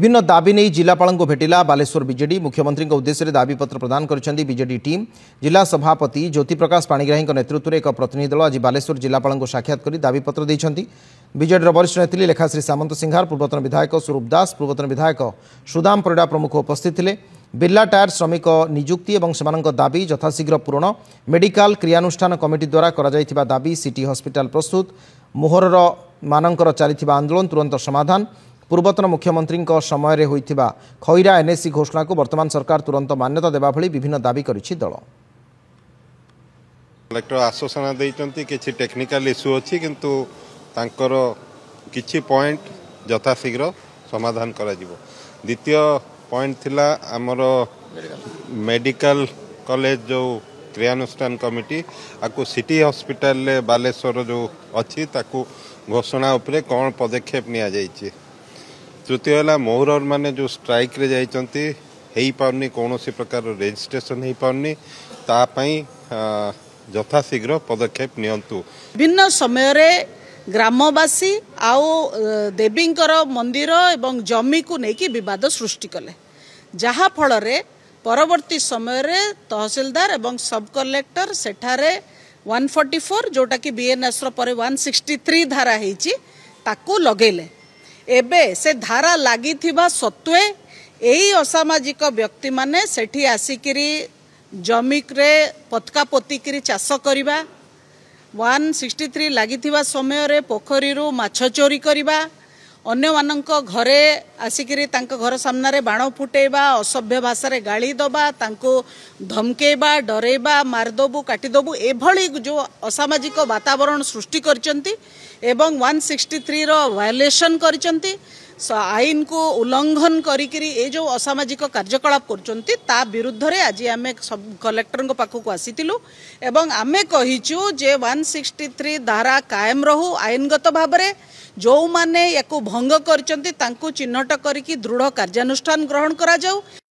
विभिन्न दाबी नहीं जिलापाल को भेटिला बालेश्वर बीजेडी मुख्यमंत्री उद्देश्य दाबीपत्र प्रदान कर बीजेडी टीम जिला सभापति ज्योति प्रकाश पाणिग्राही नेतृत्व में एक प्रतिनिधि दल आज बालेश्वर जिलापाल को साक्षात कर दाबीपत्र देते बीजेडी वरिष्ठ नेत्री लेखाश्री सामंत सिंघार पूर्वतन विधायक स्वरूप दास पूर्वतन विधायक सुदाम परिडा प्रमुख उपस्थित थे। बिर्ला टायर श्रमिक नियुक्ति और सेमानक दाबी यथाशीघ्र पूरण मेडिकल क्रियानुष्ठान कमिटी द्वारा करा दाबी सिटी हॉस्पिटल प्रस्तुत मोहर मानकर चली आंदोलन तुरंत समाधान पूर्वतन मुख्यमंत्री समय रे होइथिबा खैरा एनएससी घोषणा को वर्तमान सरकार तुरंत मान्यता देबा भली विभिन्न दाबी करिछि दल। कलेक्टर आश्वासन देइचंती किछि टेक्निकल इश्यू अछि किंतु तांकर किछि पॉइंट यथाशीघ्र समाधान करा जिवो। द्वितीय पॉइंट थिला हमर मेडिकल कॉलेज जो क्रियानुष्ठान कमिटी आकु सिटी हॉस्पिटल ले बालेश्वर जो अछि ताकु घोषणा उपरे कोन पदक्षेप निया जाइछि। तृतीय है मोहर माने जो स्ट्राइक रे जाइचंती हेई पाउनी कोनोसी प्रकार रजिस्ट्रेशन हेई पाउनी तापाई यथाशीघ्र पदक्षेप नियंतु। विभिन्न समय रे ग्रामवासी आउ देवींकर मंदिर एवं जमी को लेकिन विवाद सृष्टि कले जहा फल रे परवर्ती समय रे तहसीलदार एवं सब कलेक्टर सेठारे 144 जोटा कि बीएनएस रो परे 163 धारा हेची ताकू लगेले। एबे से धारा लगी सत्वे यही असामाजिक व्यक्ति माने सेठी आसिकिरी जमिक रे पतका पोतिकिरी चाष करवा 163 लगी समय रे पोखरी माछ चोरी करवा अन्य मानक घरे आसिकिरी तांको घर सामना रे बाण फुटेबा असभ्य भाषा रे गाली दबा तांको धमकेबा डरेबा मारदेबू काटिदेबू एभली जो असामाजिक वातावरण सृष्टि करचंती एवं 163 रो वायलेशन करचंती आईन को उल्लंघन करिकिरी ए जो असामाजिक कार्यकलाप करचंती ता विरुद्ध रे आज आमे सब कलेक्टर को पाखु को आसीतिलु एवं आमे कहिचु जे 163 धारा कायम रहू आईनगत भाव रे जो माने याकू भंग करचंती तांकू चिन्हट करिकी दृढ़ कार्यानुष्ठान ग्रहण करा जाऊ।